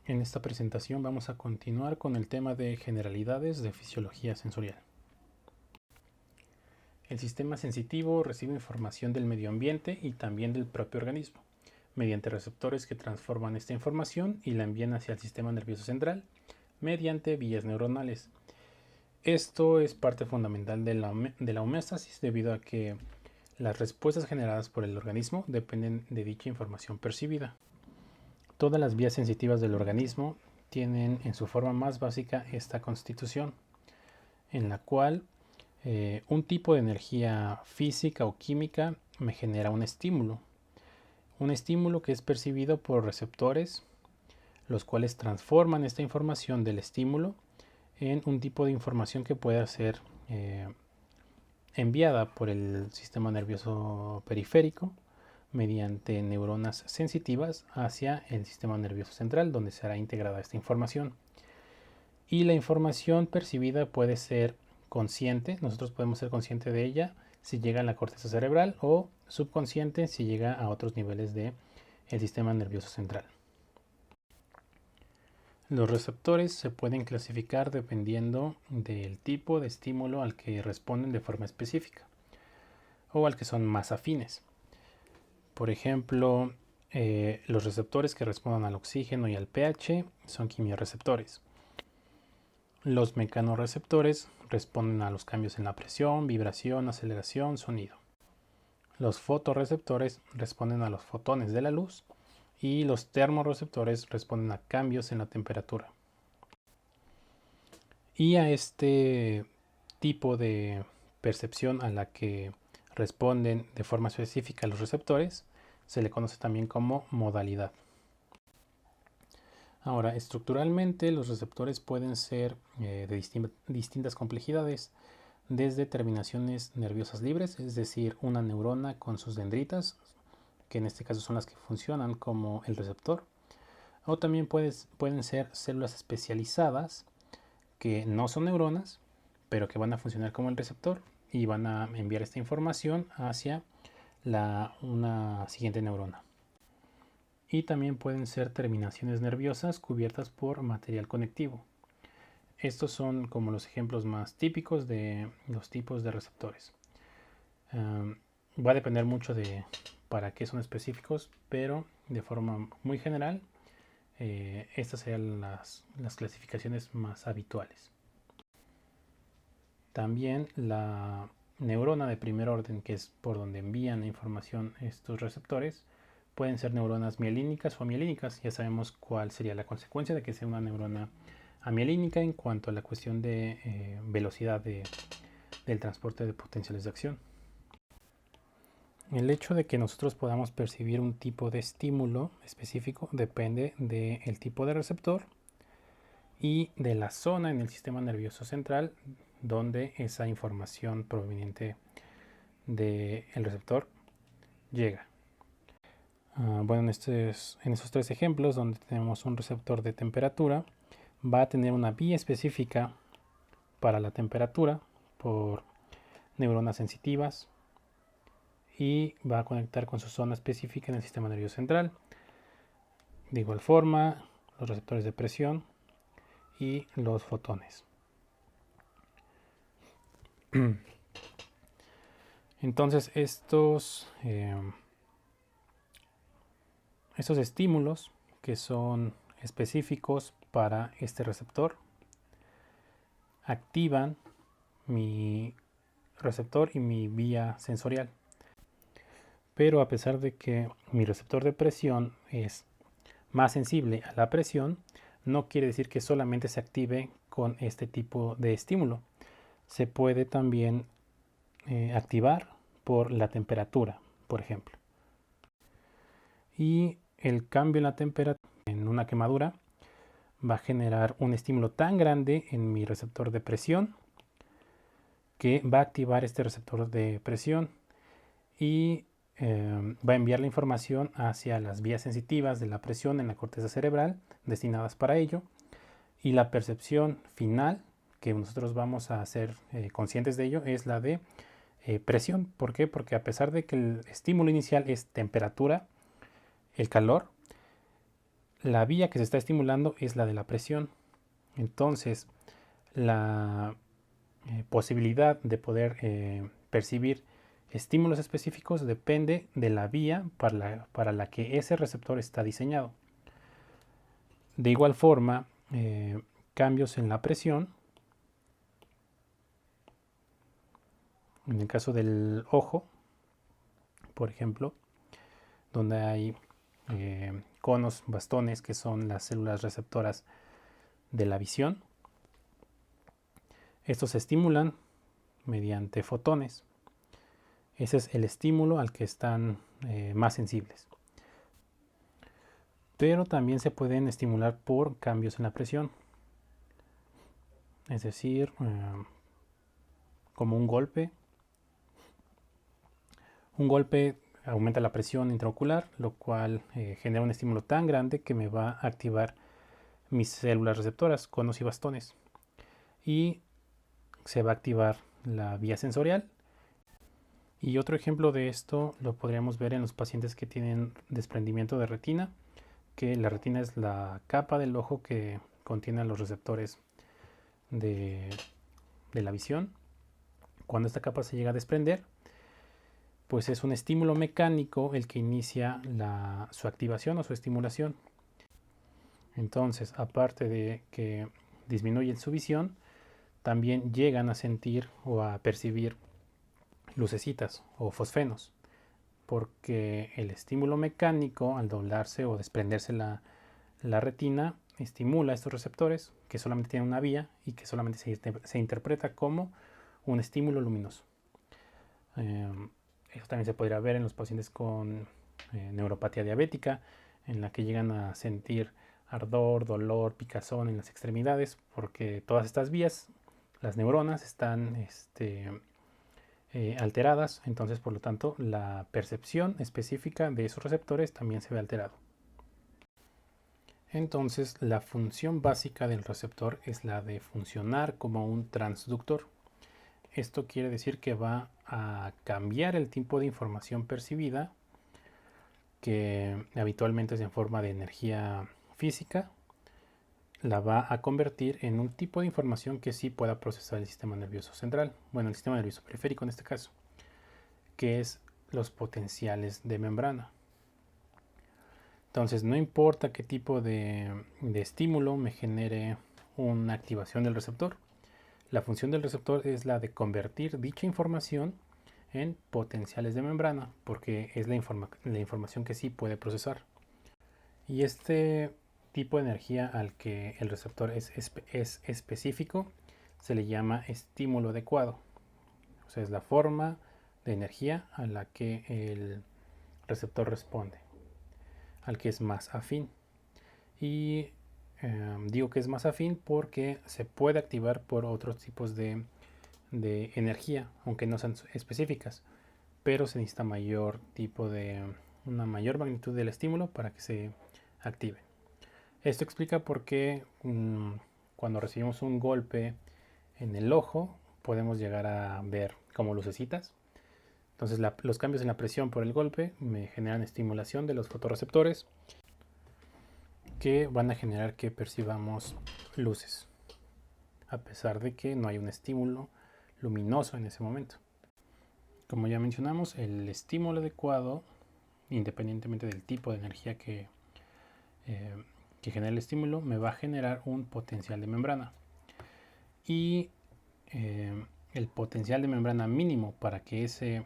En esta presentación vamos a continuar con el tema de generalidades de fisiología sensorial. El sistema sensitivo recibe información del medio ambiente y también del propio organismo, mediante receptores que transforman esta información y la envían hacia el sistema nervioso central mediante vías neuronales. Esto es parte fundamental de la homeostasis debido a que las respuestas generadas por el organismo dependen de dicha información percibida. Todas las vías sensitivas del organismo tienen en su forma más básica esta constitución, en la cual un tipo de energía física o química me genera un estímulo que es percibido por receptores, los cuales transforman esta información del estímulo en un tipo de información que pueda ser enviada por el sistema nervioso periférico mediante neuronas sensitivas hacia el sistema nervioso central, donde será integrada esta información. Y la información percibida puede ser consciente, nosotros podemos ser conscientes de ella si llega a la corteza cerebral, o subconsciente si llega a otros niveles del sistema nervioso central. Los receptores se pueden clasificar dependiendo del tipo de estímulo al que responden de forma específica o al que son más afines. Por ejemplo, los receptores que responden al oxígeno y al pH son quimiorreceptores. Los mecanorreceptores responden a los cambios en la presión, vibración, aceleración, sonido. Los fotorreceptores responden a los fotones de la luz y los termorreceptores responden a cambios en la temperatura. Y a este tipo de percepción a la que responden de forma específica los receptores se le conoce también como modalidad. Ahora, estructuralmente los receptores pueden ser de distintas complejidades, desde terminaciones nerviosas libres, es decir, una neurona con sus dendritas, que en este caso son las que funcionan como el receptor, o también pueden ser células especializadas que no son neuronas, pero que van a funcionar como el receptor y van a enviar esta información hacia una siguiente neurona. Y también pueden ser terminaciones nerviosas cubiertas por material conectivo. Estos son como los ejemplos más típicos de los tipos de receptores. Va a depender mucho de para qué son específicos, pero de forma muy general, estas serían las clasificaciones más habituales. También la neurona de primer orden, que es por donde envían la información estos receptores, pueden ser neuronas mielínicas o amielínicas. Ya sabemos cuál sería la consecuencia de que sea una neurona amielínica en cuanto a la cuestión de velocidad del transporte de potenciales de acción. El hecho de que nosotros podamos percibir un tipo de estímulo específico depende del tipo de receptor y de la zona en el sistema nervioso central donde esa información proveniente del receptor llega. Bueno, en estos tres ejemplos donde tenemos un receptor de temperatura, va a tener una vía específica para la temperatura por neuronas sensitivas y va a conectar con su zona específica en el sistema nervioso central. De igual forma, los receptores de presión y los fotones. Entonces estos estímulos que son específicos para este receptor activan mi receptor y mi vía sensorial. Pero a pesar de que mi receptor de presión es más sensible a la presión, no quiere decir que solamente se active con este tipo de estímulo. Se puede también activar por la temperatura, por ejemplo. Y el cambio en la temperatura en una quemadura va a generar un estímulo tan grande en mi receptor de presión que va a activar este receptor de presión y va a enviar la información hacia las vías sensitivas de la presión en la corteza cerebral destinadas para ello, y la percepción final que nosotros vamos a ser conscientes de ello es la de presión. ¿Por qué? Porque a pesar de que el estímulo inicial es temperatura, el calor, la vía que se está estimulando es la de la presión. Entonces, la posibilidad de poder percibir estímulos específicos depende de la vía para la que ese receptor está diseñado. De igual forma, cambios en la presión, en el caso del ojo, por ejemplo, donde hay conos, bastones, que son las células receptoras de la visión. Estos se estimulan mediante fotones. Ese es el estímulo al que están más sensibles. Pero también se pueden estimular por cambios en la presión. Es decir, como un golpe. Un golpe aumenta la presión intraocular, lo cual genera un estímulo tan grande que me va a activar mis células receptoras, conos y bastones. Y se va a activar la vía sensorial. Y otro ejemplo de esto lo podríamos ver en los pacientes que tienen desprendimiento de retina, que la retina es la capa del ojo que contiene los receptores de la visión. Cuando esta capa se llega a desprender, pues es un estímulo mecánico el que inicia su activación o su estimulación. Entonces, aparte de que disminuyen su visión, también llegan a sentir o a percibir lucecitas o fosfenos, porque el estímulo mecánico, al doblarse o desprenderse la retina, estimula estos receptores que solamente tienen una vía y que solamente se interpreta como un estímulo luminoso. Eso también se podría ver en los pacientes con neuropatía diabética, en la que llegan a sentir ardor, dolor, picazón en las extremidades, porque todas estas vías, las neuronas, están alteradas. Entonces, por lo tanto, la percepción específica de esos receptores también se ve alterado. Entonces, la función básica del receptor es la de funcionar como un transductor. Esto quiere decir que va a cambiar el tipo de información percibida, que habitualmente es en forma de energía física, la va a convertir en un tipo de información que sí pueda procesar el sistema nervioso central, bueno, el sistema nervioso periférico en este caso, que es los potenciales de membrana. Entonces, no importa qué tipo de estímulo me genere una activación del receptor, la función del receptor es la de convertir dicha información en potenciales de membrana, porque es la información que sí puede procesar. Y este tipo de energía al que el receptor es específico se le llama estímulo adecuado. O sea, es la forma de energía a la que el receptor responde, al que es más afín. Y digo que es más afín porque se puede activar por otros tipos de energía, aunque no sean específicas, pero se necesita una mayor magnitud del estímulo para que se active. Esto explica por qué cuando recibimos un golpe en el ojo podemos llegar a ver como lucecitas. Entonces los cambios en la presión por el golpe me generan estimulación de los fotorreceptores que van a generar que percibamos luces, a pesar de que no hay un estímulo luminoso en ese momento. Como ya mencionamos, el estímulo adecuado, independientemente del tipo de energía que genera el estímulo, me va a generar un potencial de membrana. Y el potencial de membrana mínimo para que ese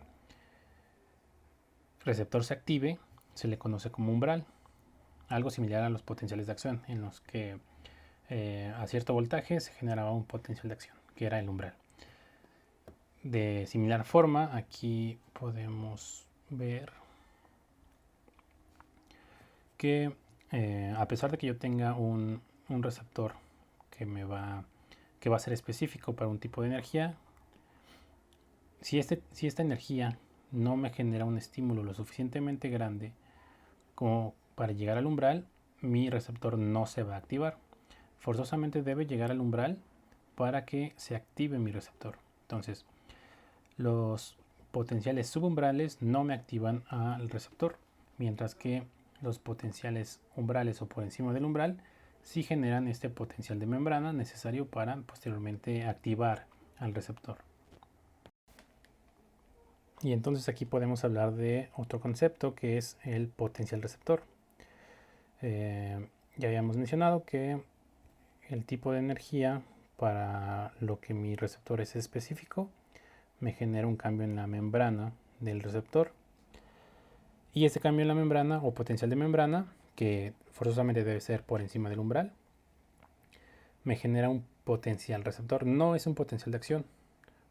receptor se active se le conoce como umbral, algo similar a los potenciales de acción, en los que a cierto voltaje se generaba un potencial de acción, que era el umbral. De similar forma, aquí podemos ver que a pesar de que yo tenga un receptor que va a ser específico para un tipo de energía, si esta energía no me genera un estímulo lo suficientemente grande como para llegar al umbral, mi receptor no se va a activar. Forzosamente debe llegar al umbral para que se active mi receptor. Entonces, los potenciales subumbrales no me activan al receptor, mientras que los potenciales umbrales o por encima del umbral, sí generan este potencial de membrana necesario para posteriormente activar al receptor. Y entonces aquí podemos hablar de otro concepto que es el potencial receptor. Ya habíamos mencionado que el tipo de energía para lo que mi receptor es específico me genera un cambio en la membrana del receptor. Y este cambio en la membrana o potencial de membrana, que forzosamente debe ser por encima del umbral, me genera un potencial receptor. No es un potencial de acción,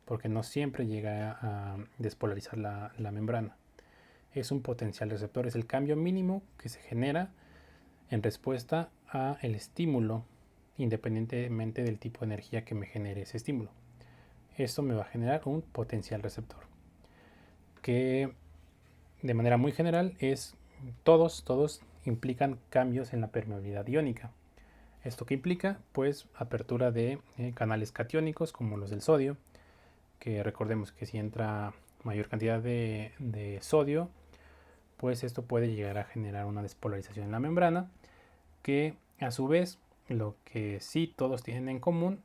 porque no siempre llega a despolarizar la membrana. Es un potencial receptor, es el cambio mínimo que se genera en respuesta a el estímulo, independientemente del tipo de energía que me genere ese estímulo. Esto me va a generar un potencial receptor, que de manera muy general es todos implican cambios en la permeabilidad iónica. ¿Esto qué implica? Pues apertura de canales catiónicos como los del sodio, que recordemos que si entra mayor cantidad de sodio, pues esto puede llegar a generar una despolarización en la membrana, que a su vez lo que sí todos tienen en común,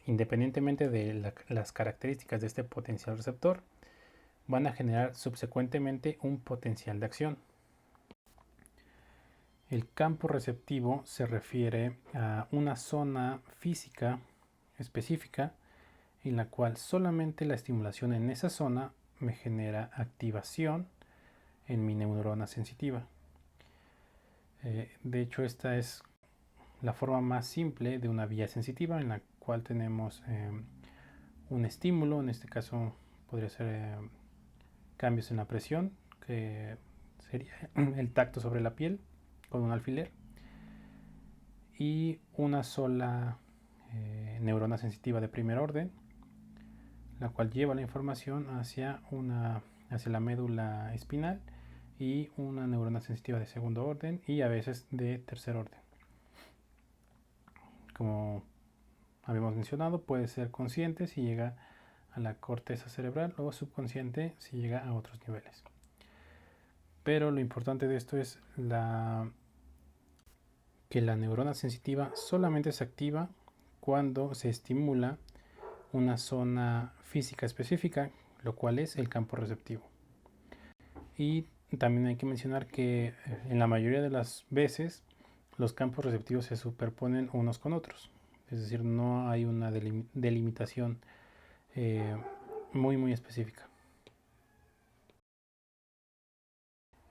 independientemente de las características de este potencial receptor, van a generar subsecuentemente un potencial de acción. El campo receptivo se refiere a una zona física específica en la cual solamente la estimulación en esa zona me genera activación en mi neurona sensitiva. De hecho, esta es la forma más simple de una vía sensitiva, en la cual tenemos un estímulo, en este caso podría ser cambios en la presión, que sería el tacto sobre la piel con un alfiler, y una sola neurona sensitiva de primer orden, la cual lleva la información hacia la médula espinal, y una neurona sensitiva de segundo orden y a veces de tercer orden. Como habíamos mencionado, puede ser consciente si llega a la corteza cerebral o subconsciente si llega a otros niveles. Pero lo importante de esto es que la neurona sensitiva solamente se activa cuando se estimula una zona física específica, lo cual es el campo receptivo. Y también hay que mencionar que en la mayoría de las veces los campos receptivos se superponen unos con otros. Es decir, no hay una delimitación muy específica.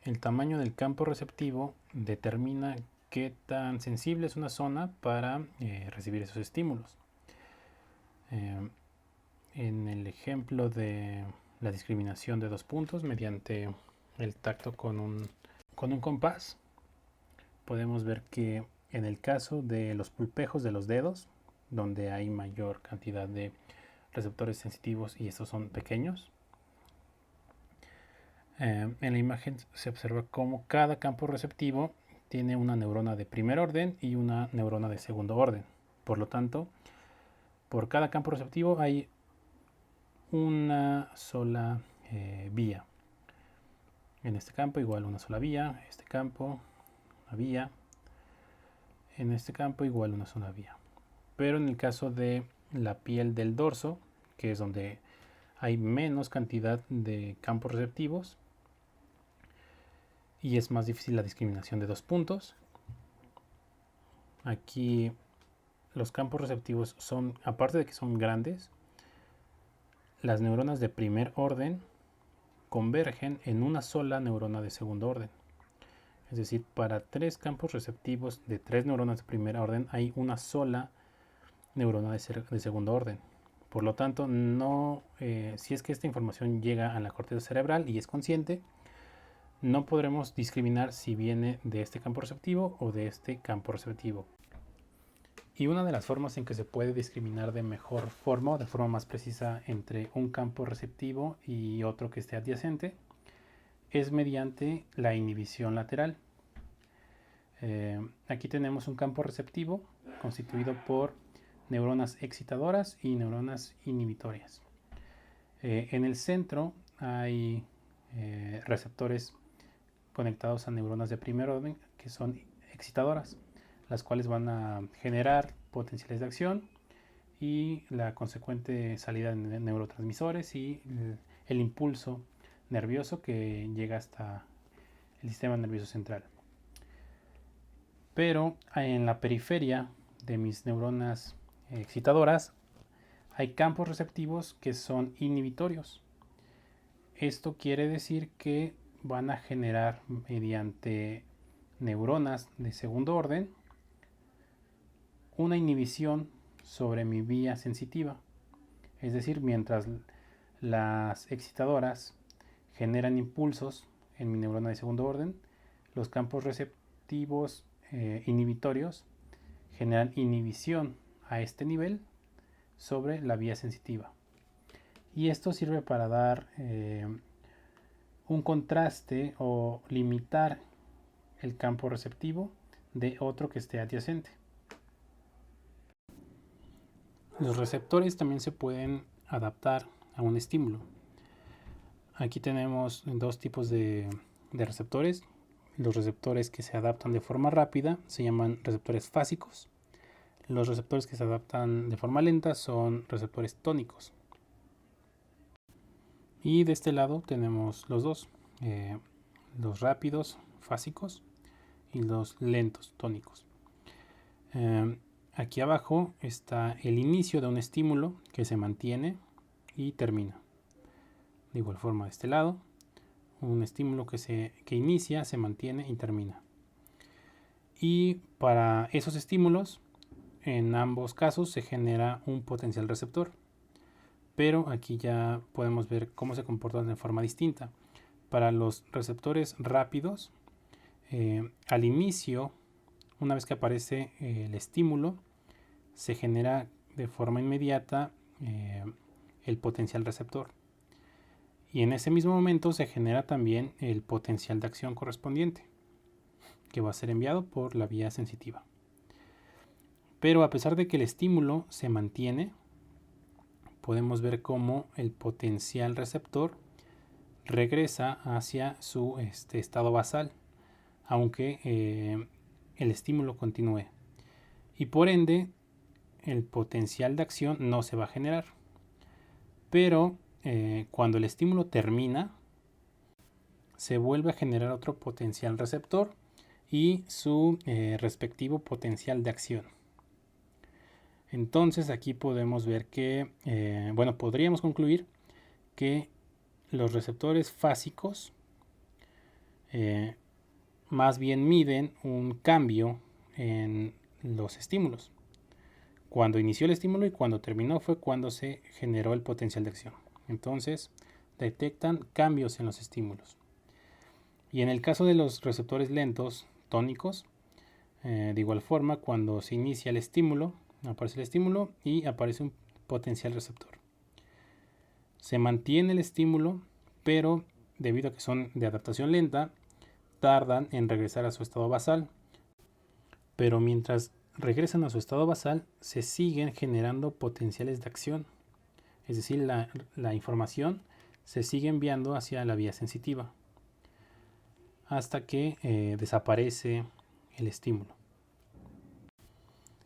El tamaño del campo receptivo determina qué tan sensible es una zona para recibir esos estímulos. En el ejemplo de la discriminación de 2 puntos mediante el tacto con un compás, podemos ver que en el caso de los pulpejos de los dedos, donde hay mayor cantidad de receptores sensitivos y estos son pequeños, en la imagen se observa cómo cada campo receptivo tiene una neurona de primer orden y una neurona de segundo orden. Por lo tanto, por cada campo receptivo hay una sola vía. En este campo igual una sola vía, este campo una vía, en este campo igual una sola vía. Pero en el caso de la piel del dorso, que es donde hay menos cantidad de campos receptivos y es más difícil la discriminación de 2 puntos, aquí los campos receptivos son, aparte de que son grandes, las neuronas de primer orden convergen en una sola neurona de segundo orden. Es decir, para 3 campos receptivos de 3 neuronas de primer orden hay una sola neurona de segundo orden. Por lo tanto, si es que esta información llega a la corteza cerebral y es consciente, no podremos discriminar si viene de este campo receptivo o de este campo receptivo. Y una de las formas en que se puede discriminar de mejor forma o de forma más precisa entre un campo receptivo y otro que esté adyacente es mediante la inhibición lateral. Aquí tenemos un campo receptivo constituido por neuronas excitadoras y neuronas inhibitorias. En el centro hay receptores conectados a neuronas de primer orden que son excitadoras, las cuales van a generar potenciales de acción y la consecuente salida de neurotransmisores y el impulso nervioso que llega hasta el sistema nervioso central. Pero en la periferia de mis neuronas excitadoras hay campos receptivos que son inhibitorios. Esto quiere decir que van a generar mediante neuronas de segundo orden una inhibición sobre mi vía sensitiva. Es decir, mientras las excitadoras generan impulsos en mi neurona de segundo orden, los campos receptivos inhibitorios generan inhibición a este nivel sobre la vía sensitiva. Y esto sirve para dar un contraste o limitar el campo receptivo de otro que esté adyacente. Los receptores también se pueden adaptar a un estímulo. Aquí tenemos dos tipos de receptores. Los receptores que se adaptan de forma rápida se llaman receptores fásicos. Los receptores que se adaptan de forma lenta son receptores tónicos. Y de este lado tenemos los dos, los rápidos fásicos y los lentos tónicos. Aquí abajo está el inicio de un estímulo que se mantiene y termina. De igual forma de este lado, un estímulo que inicia, se mantiene y termina. Y para esos estímulos, en ambos casos se genera un potencial receptor. Pero aquí ya podemos ver cómo se comportan de forma distinta. Para los receptores rápidos, al inicio, una vez que aparece el estímulo, se genera de forma inmediata el potencial receptor. Y en ese mismo momento se genera también el potencial de acción correspondiente, que va a ser enviado por la vía sensitiva. Pero a pesar de que el estímulo se mantiene, podemos ver cómo el potencial receptor regresa hacia su estado basal, aunque el estímulo continúe. Y por ende, el potencial de acción no se va a generar. Pero cuando el estímulo termina, se vuelve a generar otro potencial receptor y su respectivo potencial de acción. Entonces aquí podemos ver que, podríamos concluir que los receptores fásicos más bien miden un cambio en los estímulos. Cuando inició el estímulo y cuando terminó fue cuando se generó el potencial de acción. Entonces detectan cambios en los estímulos. Y en el caso de los receptores lentos, tónicos, de igual forma, cuando se inicia el estímulo, aparece el estímulo y aparece un potencial receptor. Se mantiene el estímulo, pero debido a que son de adaptación lenta, tardan en regresar a su estado basal. Pero mientras regresan a su estado basal, se siguen generando potenciales de acción. Es decir, la información se sigue enviando hacia la vía sensitiva hasta que desaparece el estímulo.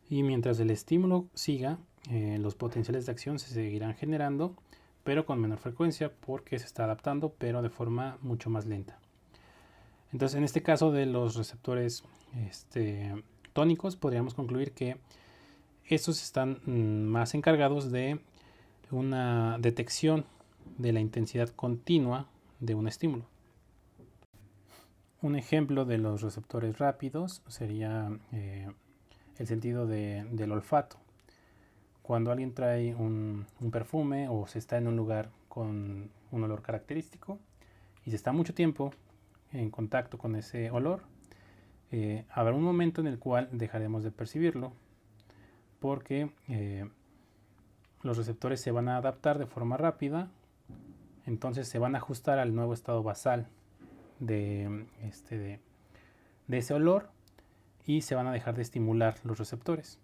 Y mientras el estímulo siga, los potenciales de acción se seguirán generando, pero con menor frecuencia porque se está adaptando, pero de forma mucho más lenta. Entonces, en este caso de los receptores tónicos, podríamos concluir que estos están más encargados de una detección de la intensidad continua de un estímulo. Un ejemplo de los receptores rápidos sería el sentido del olfato. Cuando alguien trae un perfume o se está en un lugar con un olor característico y se está mucho tiempo en contacto con ese olor, habrá un momento en el cual dejaremos de percibirlo porque los receptores se van a adaptar de forma rápida, entonces se van a ajustar al nuevo estado basal de ese olor y se van a dejar de estimular los receptores.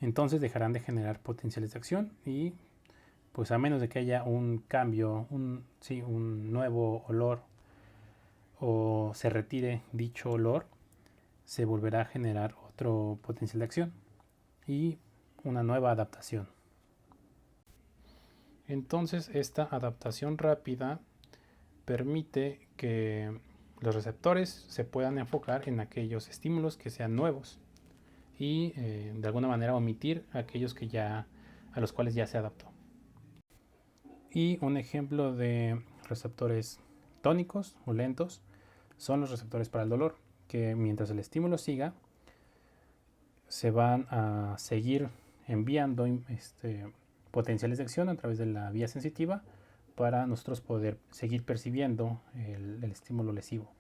Entonces dejarán de generar potenciales de acción y pues a menos de que haya un cambio, un nuevo olor o se retire dicho olor, se volverá a generar otro potencial de acción y una nueva adaptación. Entonces esta adaptación rápida permite que los receptores se puedan enfocar en aquellos estímulos que sean nuevos y de alguna manera omitir aquellos a los cuales ya se adaptó. Y un ejemplo de receptores tónicos o lentos son los receptores para el dolor, que mientras el estímulo siga, se van a seguir enviando potenciales de acción a través de la vía sensitiva para nosotros poder seguir percibiendo el estímulo lesivo.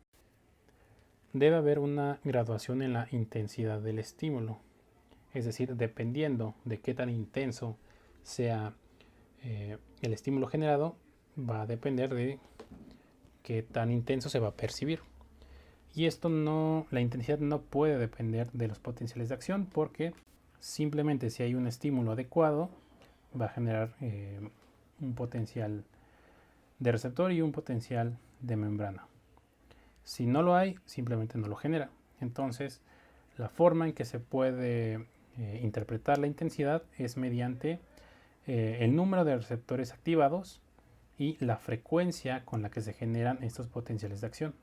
Debe haber una graduación en la intensidad del estímulo, es decir, dependiendo de qué tan intenso sea el estímulo generado, va a depender de qué tan intenso se va a percibir. Y la intensidad no puede depender de los potenciales de acción, porque simplemente si hay un estímulo adecuado va a generar un potencial de receptor y un potencial de membrana. Si no lo hay, simplemente no lo genera. Entonces, la forma en que se puede interpretar la intensidad es mediante el número de receptores activados y la frecuencia con la que se generan estos potenciales de acción.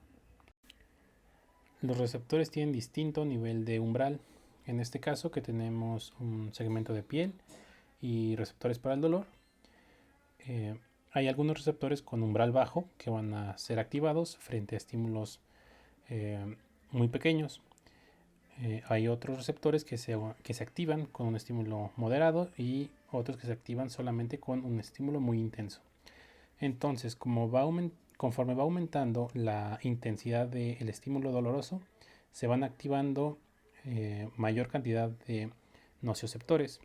Los receptores tienen distinto nivel de umbral. En este caso, que tenemos un segmento de piel y receptores para el dolor, hay algunos receptores con umbral bajo que van a ser activados frente a estímulos muy pequeños. Hay otros receptores que se activan con un estímulo moderado y otros que se activan solamente con un estímulo muy intenso. Entonces, conforme va aumentando la intensidad del estímulo doloroso, se van activando mayor cantidad de nocioceptores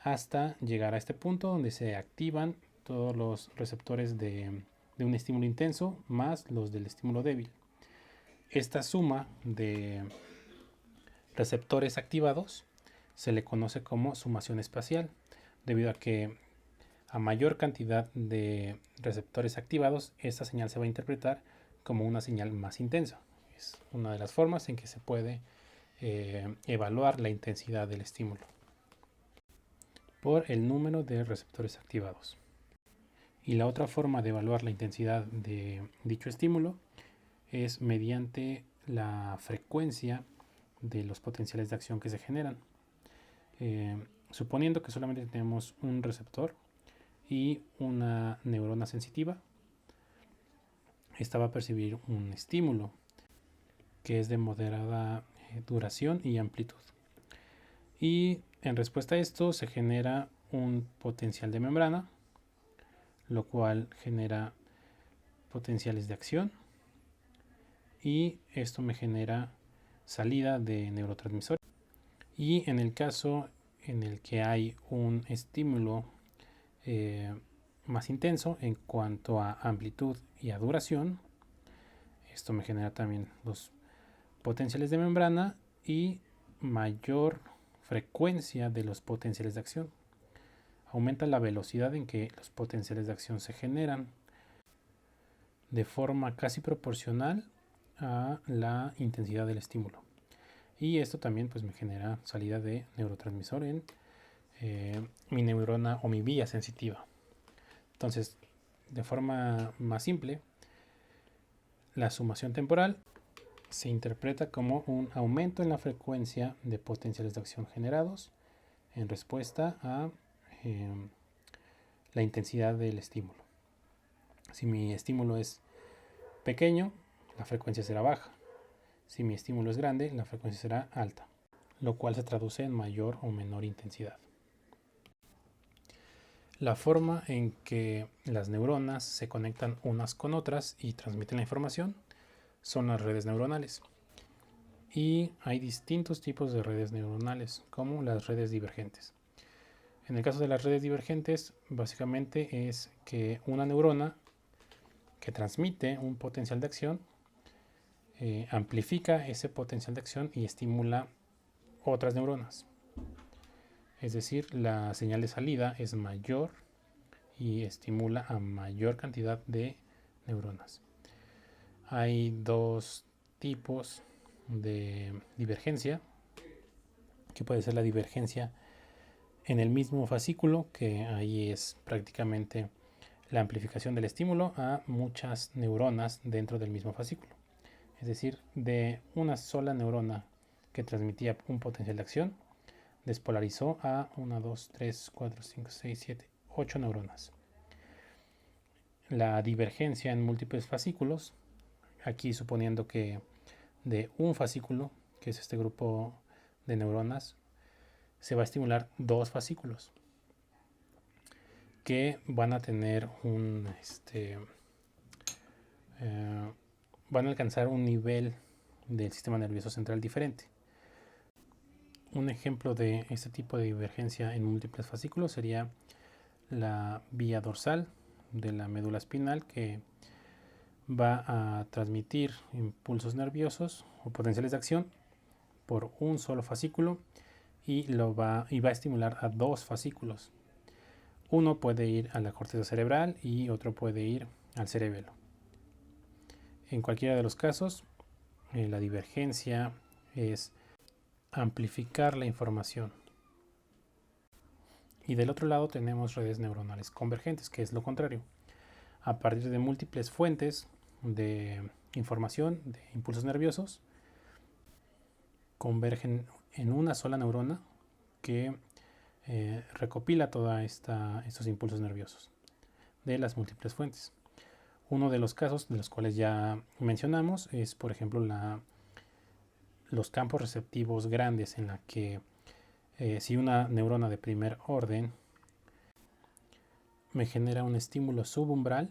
hasta llegar a este punto donde se activan todos los receptores de un estímulo intenso más los del estímulo débil. Esta suma de receptores activados se le conoce como sumación espacial, debido a que a mayor cantidad de receptores activados, esta señal se va a interpretar como una señal más intensa. Es una de las formas en que se puede evaluar la intensidad del estímulo por el número de receptores activados. Y la otra forma de evaluar la intensidad de dicho estímulo es mediante la frecuencia de los potenciales de acción que se generan. Suponiendo que solamente tenemos un receptor y una neurona sensitiva, esta va a percibir un estímulo que es de moderada duración y amplitud. Y en respuesta a esto se genera un potencial de membrana, lo cual genera potenciales de acción, y esto me genera salida de neurotransmisores. Y en el caso en el que hay un estímulo más intenso en cuanto a amplitud y a duración, esto me genera también los potenciales de membrana y mayor frecuencia de los potenciales de acción. Aumenta la velocidad en que los potenciales de acción se generan de forma casi proporcional a la intensidad del estímulo. Y esto también pues me genera salida de neurotransmisor en mi neurona o mi vía sensitiva. Entonces, de forma más simple, la sumación temporal se interpreta como un aumento en la frecuencia de potenciales de acción generados en respuesta a la intensidad del estímulo. Si mi estímulo es pequeño, la frecuencia será baja. Si mi estímulo es grande, la frecuencia será alta, lo cual se traduce en mayor o menor intensidad. La forma en que las neuronas se conectan unas con otras y transmiten la información son las redes neuronales. Y hay distintos tipos de redes neuronales, como las redes divergentes. En el caso de las redes divergentes, básicamente es que una neurona que transmite un potencial de acción amplifica ese potencial de acción y estimula otras neuronas. Es decir, la señal de salida es mayor y estimula a mayor cantidad de neuronas. Hay dos tipos de divergencia, que puede ser la divergencia en el mismo fascículo, que ahí es prácticamente la amplificación del estímulo a muchas neuronas dentro del mismo fascículo. Es decir, de una sola neurona que transmitía un potencial de acción, despolarizó a 1, 2, 3, 4, 5, 6, 7, 8 neuronas. La divergencia en múltiples fascículos, aquí suponiendo que de un fascículo, que es este grupo de neuronas, se va a estimular dos fascículos que van a tener van a alcanzar un nivel del sistema nervioso central diferente. Un ejemplo de este tipo de divergencia en múltiples fascículos sería la vía dorsal de la médula espinal, que va a transmitir impulsos nerviosos o potenciales de acción por un solo fascículo y va a estimular a dos fascículos. Uno puede ir a la corteza cerebral y otro puede ir al cerebelo. En cualquiera de los casos, la divergencia es amplificar la información. Y del otro lado tenemos redes neuronales convergentes, que es lo contrario. A partir de múltiples fuentes de información, de impulsos nerviosos, convergen en una sola neurona que recopila todos estos impulsos nerviosos de las múltiples fuentes. Uno de los casos de los cuales ya mencionamos es, por ejemplo, los campos receptivos grandes, en la que si una neurona de primer orden me genera un estímulo subumbral,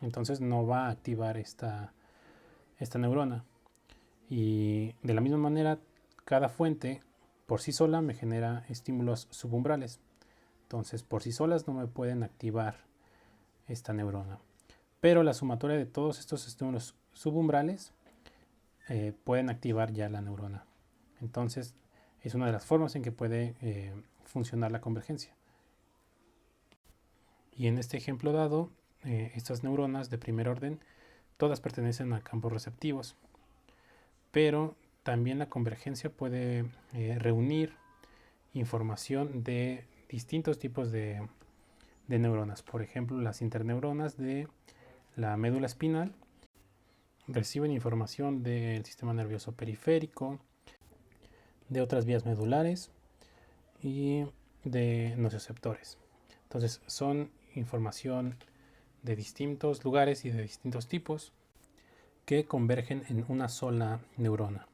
entonces no va a activar esta neurona. Y de la misma manera, cada fuente por sí sola me genera estímulos subumbrales. Entonces, por sí solas no me pueden activar esta neurona. Pero la sumatoria de todos estos estímulos subumbrales pueden activar ya la neurona. Entonces, es una de las formas en que puede funcionar la convergencia. Y en este ejemplo dado, estas neuronas de primer orden todas pertenecen a campos receptivos, pero también la convergencia puede reunir información de distintos tipos de neuronas. Por ejemplo, las interneuronas de la médula espinal reciben información del sistema nervioso periférico, de otras vías medulares y de nociceptores. Entonces son información de distintos lugares y de distintos tipos que convergen en una sola neurona.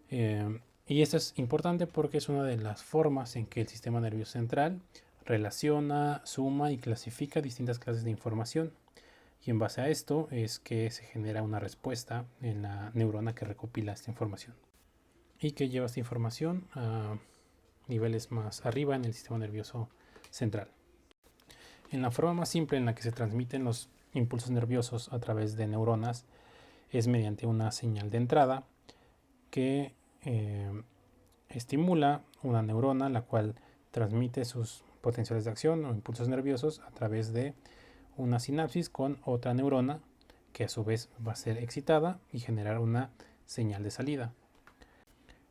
Y esto es importante porque es una de las formas en que el sistema nervioso central relaciona, suma y clasifica distintas clases de información. Y en base a esto es que se genera una respuesta en la neurona que recopila esta información y que lleva esta información a niveles más arriba en el sistema nervioso central. En la forma más simple en la que se transmiten los impulsos nerviosos a través de neuronas es mediante una señal de entrada que estimula una neurona, la cual transmite sus potenciales de acción o impulsos nerviosos a través de una sinapsis con otra neurona, que a su vez va a ser excitada y generar una señal de salida.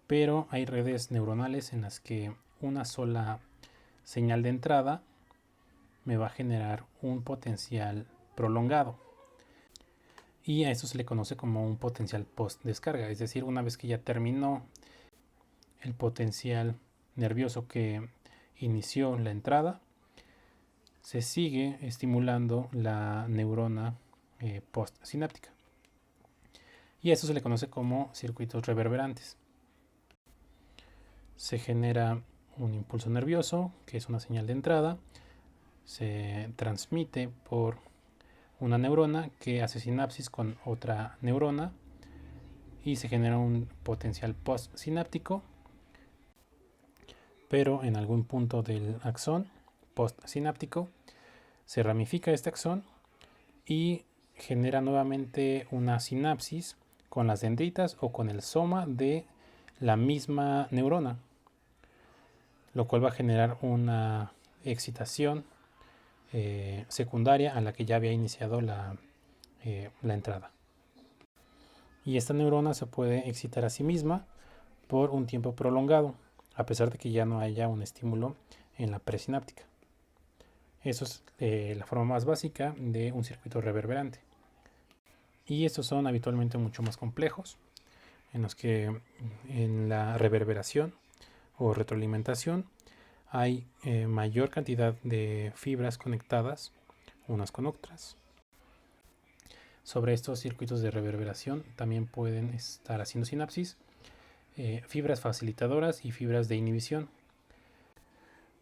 Pero hay redes neuronales en las que una sola señal de entrada me va a generar un potencial prolongado. Y a esto se le conoce como un potencial post descarga, es decir, una vez que ya terminó el potencial nervioso que inició la entrada, se sigue estimulando la neurona postsináptica. Y a esto se le conoce como circuitos reverberantes. Se genera un impulso nervioso, que es una señal de entrada, se transmite por una neurona que hace sinapsis con otra neurona y se genera un potencial postsináptico, pero en algún punto del axón postsináptico se ramifica este axón y genera nuevamente una sinapsis con las dendritas o con el soma de la misma neurona, lo cual va a generar una excitación secundaria a la que ya había iniciado la entrada. y esta neurona se puede excitar a sí misma por un tiempo prolongado, a pesar de que ya no haya un estímulo en la presináptica. Eso es la forma más básica de un circuito reverberante. Y estos son habitualmente mucho más complejos, en los que en la reverberación o retroalimentación hay mayor cantidad de fibras conectadas unas con otras. Sobre estos circuitos de reverberación también pueden estar haciendo sinapsis fibras facilitadoras y fibras de inhibición.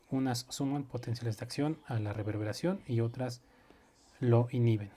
Unas suman potenciales de acción a la reverberación y otras lo inhiben.